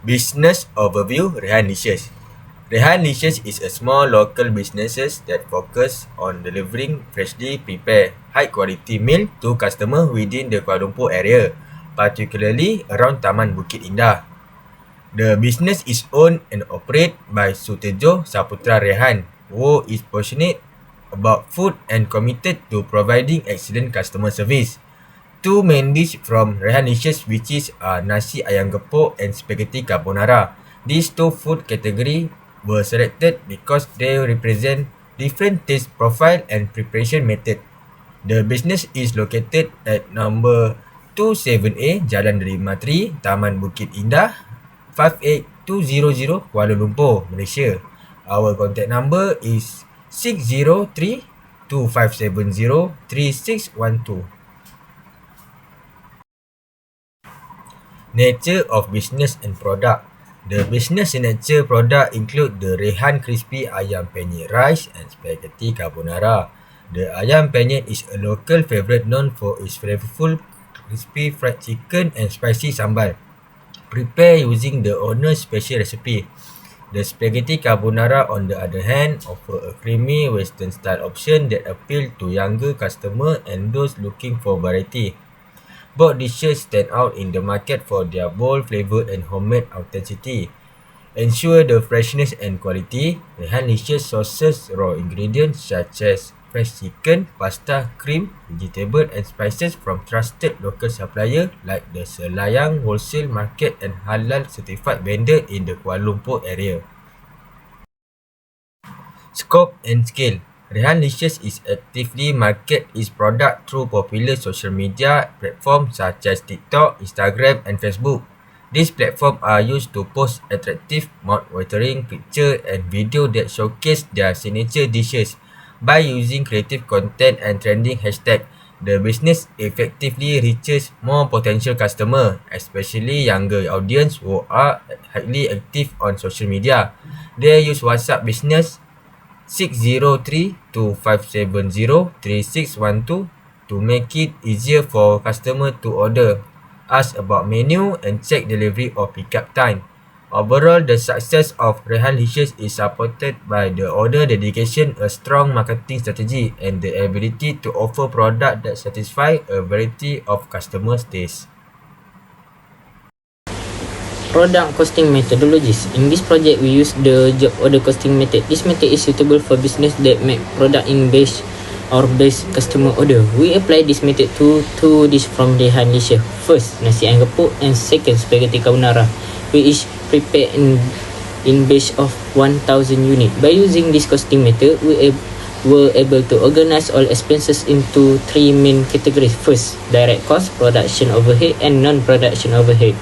Business Overview Rehan Dishes. Rehan Dishes is a small local businesses that focus on delivering freshly prepared, high-quality meal to customers within the Kuala Lumpur area, particularly around Taman Bukit Indah. The business is owned and operated by Sutejo Saputra Rehan, who is passionate about food and committed to providing excellent customer service. Two main dishes from Rehan Dishes, which is nasi ayam gepuk and spaghetti carbonara. These two food category were selected because they represent different taste profile and preparation method. The business is located at number 27A Jalan Derima 3, Taman Bukit Indah, 58200 Kuala Lumpur, Malaysia. Our contact number is 603 2570 3612. Nature of business and product. The business and nature product include the Rehan Crispy Ayam Penyet Rice and Spaghetti Carbonara. The Ayam Penyet is a local favourite known for its flavorful crispy fried chicken and spicy sambal, prepared using the owner's special recipe. The Spaghetti Carbonara, on the other hand, offer a creamy Western style option that appeal to younger customers and those looking for variety. Both dishes stand out in the market for their bold flavour and homemade authenticity. Ensure the freshness and quality. Rehan Dishes sources raw ingredients such as fresh chicken, pasta, cream, vegetable and spices from trusted local supplier like the Selayang Wholesale Market and halal certified vendor in the Kuala Lumpur area. Scope and scale. Rehan Dishes is actively market its product through popular social media platforms such as TikTok, Instagram and Facebook. These platforms are used to post attractive, mouth-watering pictures and videos that showcase their signature dishes. By using creative content and trending hashtags, the business effectively reaches more potential customers, especially younger audience who are highly active on social media. They use WhatsApp Business 603-2570-3612 to make it easier for customer to order, ask about menu and check delivery or pickup time. Overall, the success of Rehan Dishes is supported by the owner dedication, a strong marketing strategy and the ability to offer product that satisfy a variety of customers' tastes. Product costing methodologies. In this project, we use the job order costing method. This method is suitable for business that make product in batch or base customer order. We apply this method to two dishes from Rehan Dishes. First, nasi ayam gepuk and second, spaghetti carbonara. We each prepare in batch of 1000 unit. By using this costing method, we were able to organize all expenses into three main categories. First, direct cost, production overhead and non-production overhead.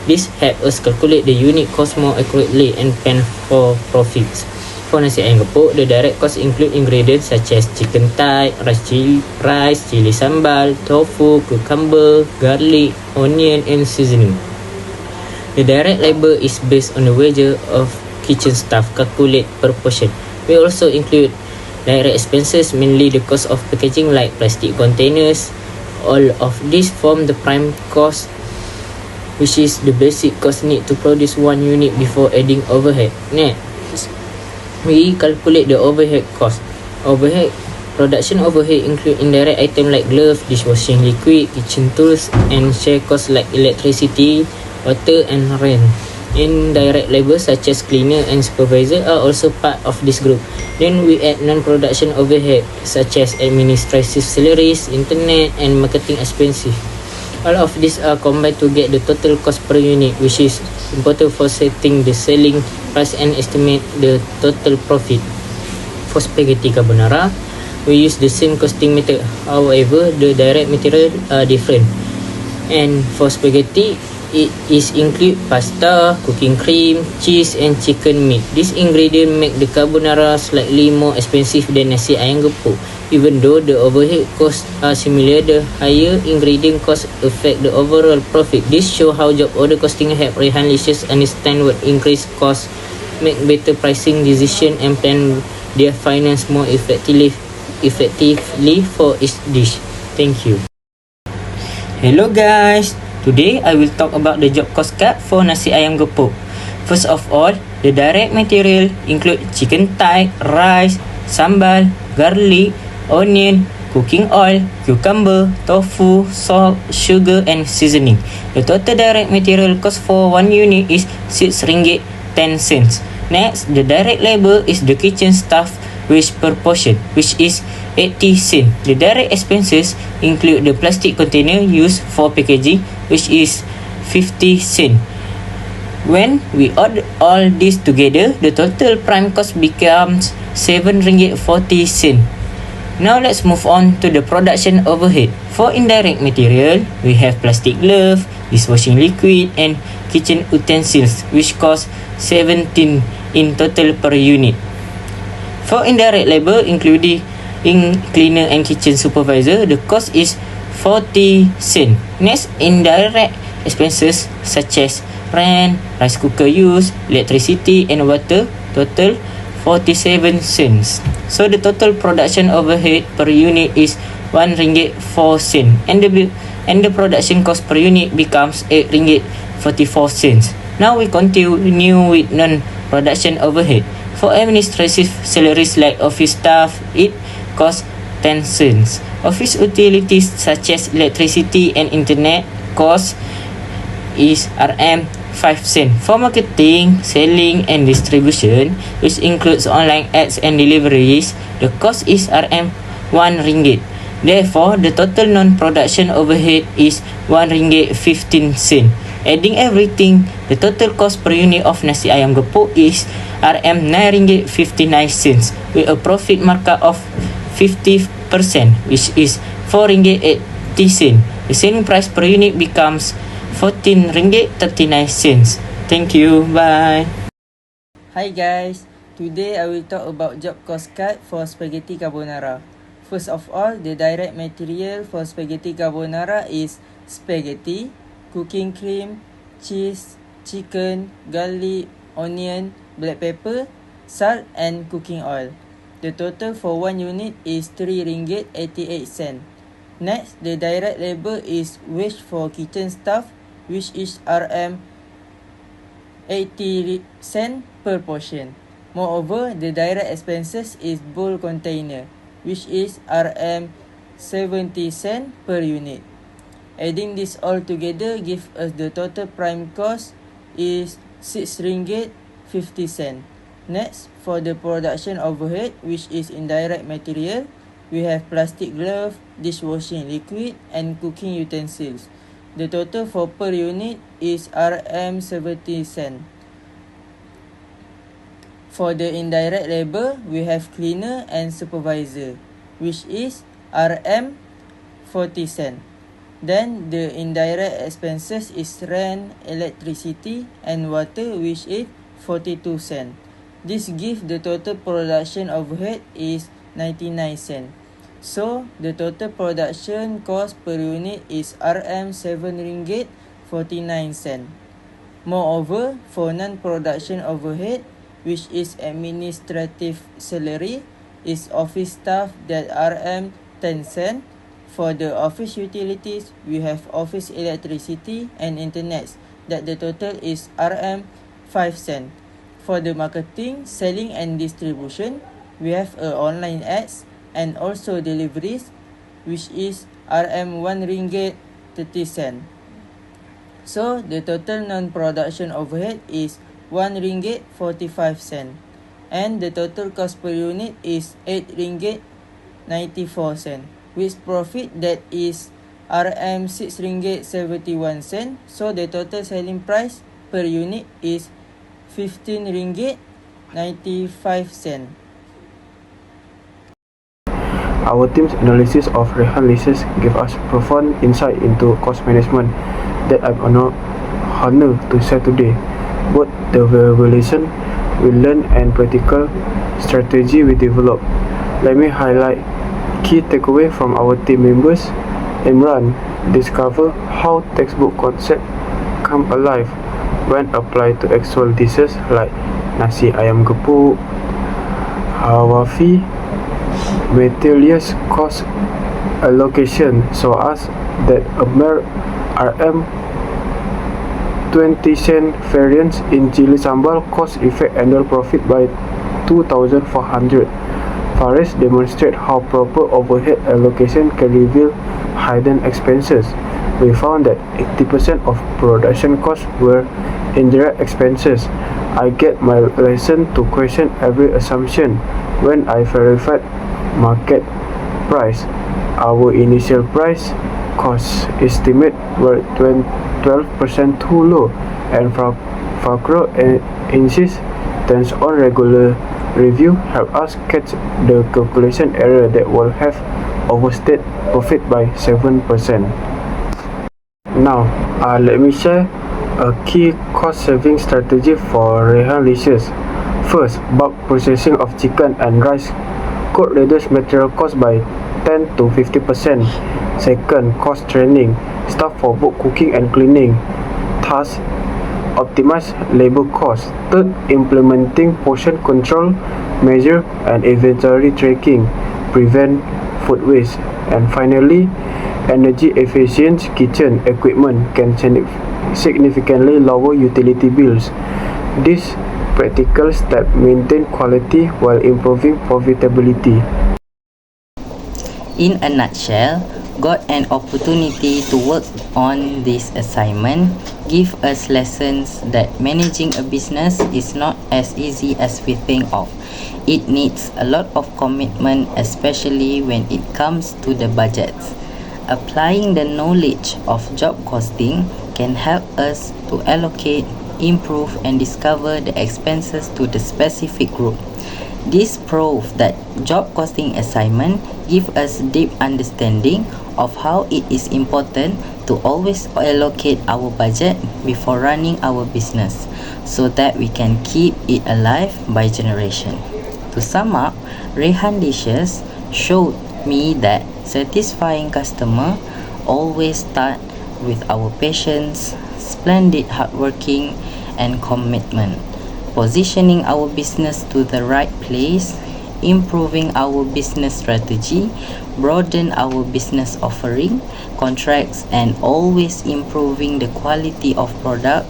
This helps us calculate the unit cost more accurately and plan for profits. For nasi ayam gepuk, the direct cost include ingredients such as chicken thigh, rice, chili sambal, tofu, cucumber, garlic, onion and seasoning. The direct labor is based on the wages of kitchen staff calculate per portion. We also include direct expenses, mainly the cost of packaging like plastic containers. All of these form the prime cost, which is the basic cost need to produce one unit before adding overhead. Next, we calculate the overhead cost. Production overhead include indirect items like gloves, dishwashing liquid, kitchen tools, and share costs like electricity, water, and rent. Indirect labor such as cleaner and supervisor are also part of this group. Then we add non-production overhead such as administrative salaries, internet, and marketing expenses. All of these are combined to get the total cost per unit, which is important for setting the selling price and estimate the total profit. For spaghetti carbonara, we use the same costing method. However, the direct material are different. And for spaghetti, it is include pasta, cooking cream, cheese and chicken meat. These ingredients make the carbonara slightly more expensive than nasi ayam gepuk. Even though the overhead costs are similar, the higher ingredient costs affect the overall profit. This shows how job order costing help Rehan Dishes understand what increased costs, make better pricing decision and plan their finance more effectively for each dish. Thank you. Hello guys. Today I will talk about the job cost card for nasi ayam gepuk. First of all, the direct material include chicken thigh, rice, sambal, garlic, onion, cooking oil, cucumber, tofu, salt, sugar and seasoning. The total direct material cost for 1 unit is 6 ringgit 10 cents. Next, the direct labor is the kitchen staff wage per portion, which is 80 cents. The direct expenses include the plastic container used for packaging, which is 50 cents. When we add all this together, the total prime cost becomes 7 ringgit 40 cents. Now let's move on to the production overhead. For indirect material, we have plastic glove, dishwashing liquid and kitchen utensils, which cost 17 in total per unit. For indirect labor, including cleaner and kitchen supervisor, the cost is 40 cents. Next, indirect expenses such as rent, rice cooker use, electricity and water total 47 cents. So the total production overhead per unit is 1 ringgit 4 cents and the production cost per unit becomes 8 ringgit 44 cents. Now we continue with non-production overhead. For administrative salaries like office staff, it costs 10 cents. Office utilities such as electricity and internet cost is RM 5 cents. For marketing, selling and distribution, which includes online ads and deliveries, the cost is RM 1 ringgit. Therefore, the total non-production overhead is 1 ringgit 15 cents. Adding everything, the total cost per unit of nasi ayam gepuk is RM 9 ringgit 59 cents with a profit markup of 50%, which is 4 ringgit 80 cents. The selling price per unit becomes 14 ringgit 39 cents. Thank you. Bye. Hi guys, today I will talk about job cost card for spaghetti carbonara. First of all, the direct material for spaghetti carbonara is spaghetti, cooking cream, cheese, chicken, garlic, onion, black pepper, salt and cooking oil. The total for 1 unit is 3 ringgit 88 cents. Next, the direct labor is wage for kitchen staff, which is RM 80 cents per portion. Moreover, the direct expenses is bowl container, which is RM 70 cents per unit. Adding this all together give us the total prime cost is 6 ringgit 50 cents. Next, for the production overhead, which is indirect material, we have plastic glove, dishwashing liquid and cooking utensils. The total for per unit is RM 70 cents. For the indirect labor, we have cleaner and supervisor, which is RM 40 cents. Then the indirect expenses is rent, electricity and water, which is 42 cents. This gives the total production overhead is 99 cents. So, the total production cost per unit is RM 7 ringgit 49 cents. Moreover, for non-production overhead, which is administrative salary, is office staff that RM 10 cents. For the office utilities, we have office electricity and internet that the total is RM 5 cents. For the marketing, selling and distribution, we have online ads and also deliveries, which is RM 1 ringgit 30 cents. So, the total non-production overhead is 1 ringgit 45 cents. And the total cost per unit is 8 ringgit 94 cents. With profit that is RM 6 ringgit 71 cents. So, the total selling price per unit is 15 ringgit 95 cents. Our team's analysis of Rehan leases gave us profound insight into cost management that I'm honored to share today. Both the verbal lesson we learned and practical strategy we developed. Let me highlight key takeaway from our team members. Imran discovered how textbook concepts come alive when applied to actual dishes like nasi ayam gepuk, hawafi, materials cost allocation, so as that a mere RM 20-cent variance in chili sambal cost effect annual profit by 2,400. Fares demonstrate how proper overhead allocation can reveal hidden expenses. We found that 80% of production costs were indirect expenses. I get my lesson to question every assumption when I verified market price. Our initial price cost estimate were 12% too low, and Fakro insists turns on regular review help us catch the calculation error that will have overstated profit by 7%. Now, let me share a key cost-saving strategy for Rehan Licious. First, bulk processing of chicken and rice could reduce material cost by 10 to 50%. Second, cost training staff for both cooking and cleaning. Thus, optimize labor costs. Third, implementing portion control measure and inventory tracking, prevent food waste. And finally, energy efficient kitchen equipment can significantly lower utility bills. This practical step maintain quality while improving profitability. In a nutshell, got an opportunity to work on this assignment give us lessons that managing a business is not as easy as we think of. It needs a lot of commitment, especially when it comes to the budgets. Applying the knowledge of job costing can help us to allocate, improve, and discover the expenses to the specific group. This proves that job costing assignment give us deep understanding of how it is important to always allocate our budget before running our business so that we can keep it alive by generation. To sum up, Rehan Dishes showed me that satisfying customer always start with our patience, splendid hardworking, and commitment. Positioning our business to the right place, improving our business strategy, broaden our business offering, contracts, and always improving the quality of product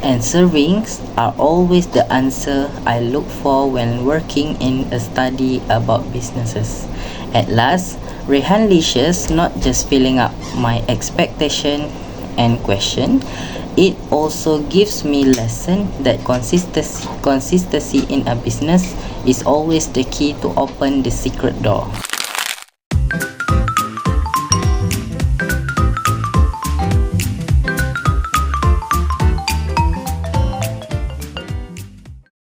and servings are always the answer I look for when working in a study about businesses. At last, Rehan Licious not just filling up my expectation and question, it also gives me lesson that consistency in a business is always the key to open the secret door.